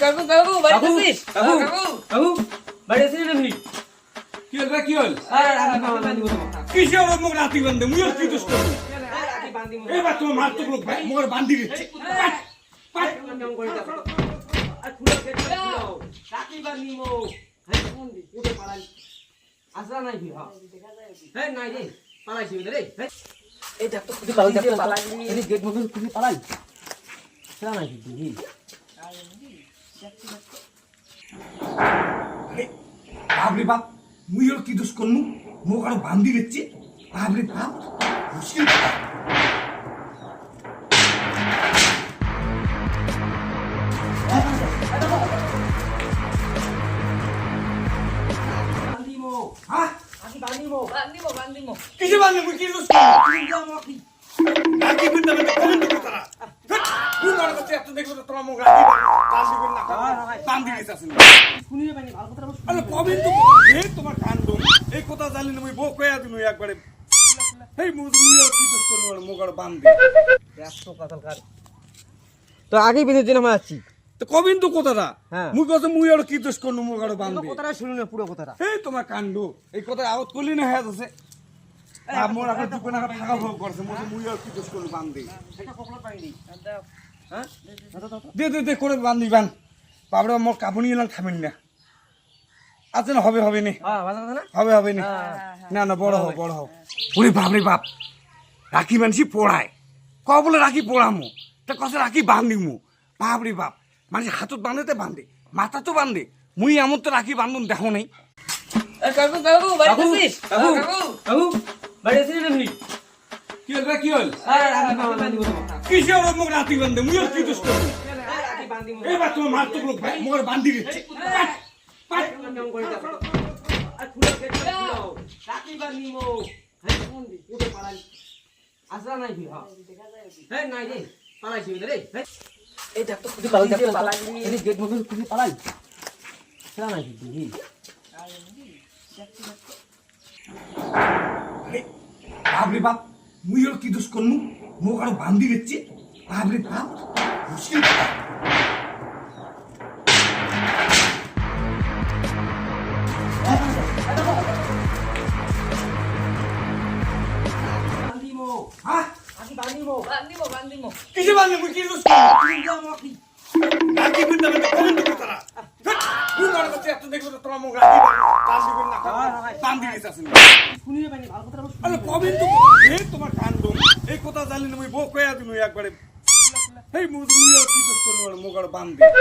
কাকু কাকু বাড়ি আছিস? কাকু কাকু কাকু বাড়ি আছিস না তুই? কি হল রে, কি হল? রাখি বান্ধি বলো কিসের ওর মুখ রাতি বান্ধে মুই আর কি দোষ করব? রাখি বান্ধি এবার তোমার মার তো লোক ভাই মোর বান্ধি দিচ্ছে। পাট নিয়ম করে দাও আর খুলে গেট দাও রাখি বান্ধি মো হ্যাঁ কোন দি উঠে পালাই আসরা নাই কি হ্যাঁ নাই রে পালাইছি রে হ্যাঁ এই দেখ তো খুদি পালাই দেখ পালাই এই গেট মধ্যে খুদি পালাই আসরা নাই কি দি বাপরে বাপ মুই আর কি দোষ করনু মুখ আর বান্ধি দিচ্ছে। বাপরে বাপ মুশকিল। বান্ধি মো হ্যাঁ রাখি বান্ধি মো বান্দিমো কিসে বান্ধে মুই কি দোষ করব? তুমি যাও রাখি রাখি বিন্দা বিন্দা কমেন্ট করতে তারা তুই মনে করছিস এত দেখবো তো তোমার মুখ রাখি বান্ধি বিন্দা বান্ধি দিছে আসলে। শুনিয়ে পাইনি ভালো কথা আরে কমেন্ট তো হে তোমার কাণ্ড এই কথা জানি না মুই বউ কইয়া দিনু একবারে এই মুই আর কি দোষ করব মুখ আর বান্ধি। একশো কাতাল কার তো আগেই বিনের দিন আমরা আছি তো কমেন্ট তো কথাটা হ্যাঁ। মুই কত মুই আর কি দোষ করব মুখ আর বান্ধি। কথাটা শুনি না পুরো কথাটা এই তোমার কাণ্ড এই কথা আউট করলি না হ্যাঁ আছে আমার আগে দুপুর না থাকা ভোগ করছে মুই আর কি দোষ করব বান্ধি। এটা কখনো পাইনি দাও হ্যাঁ দে দে দে করে বান্ধি বান বাবরা মোর কাবুনি এলাম থামেন না আচ্ছা না হবে হবে নি হ্যাঁ ভালো কথা না হবে হবে নি না না বড় হও বড় হও। ওরে বাপরে বাপ রাখি মানসি পড়ায় ক বলে রাখি পড়ামু তা কথা রাখি বান্ধিমু বাপরে বাপ মানে হাতত বাঁধেতে বান্ধে মাথা তো বান্ধে মুই এমন তো রাখি বান্ধন দেখো নেই। কাকু কাকু বাড়ি কাকু আছিস? কাকু কাকু কাকু বাড়ি আছিস না তুই? কি হল রে, কি হল? রাখি বান্ধি বলো কিসের ওর মুখ রাতি বান্ধে মুই আর কি দোষ করব? রাখি বান্ধি মো এবার তোমার মার তো লোক ভাই মোর বান্ধি দিচ্ছে। পাট নিয়ম করে দাও আর খুলে গেট দাও রাখি বান্ধি মো হ্যাঁ কোন দি উঠে পালাই আসরা নাই কি হ্যাঁ নাই রে পালাইছি রে হ্যাঁ এই দেখ তো খুদি পালাই দেখ পালাই এই গেট মধ্যে খুদি পালাই আসরা নাই কি দি বাপরে বাপ মুই আর কি দোষ করনু মুখ আর বান্ধি দিচ্ছে। বাপরে বাপ মুশকিল। বান্ধি মো হ্যাঁ রাখি বান্ধি মো বান্দিমো কিসে বান্ধে মুই কি দোষ করব? তুমি যাও রাখি রাখি বিন্দা বিন্দা কমেন্ট করতে তারা তুই মনে করছিস এত দেখবো তো তোমার মুখ রাখি বান্ধি বিন্দা বান্ধি দিছে আসলে। শুনিয়ে পাইনি ভালো কথা আরে কমেন্ট তো হে তোমার কাণ্ড এই কথা জানি না মুই বউ কইয়া দিনু একবারে এই মুই আর কি দোষ করব মুখ আর বান্ধি।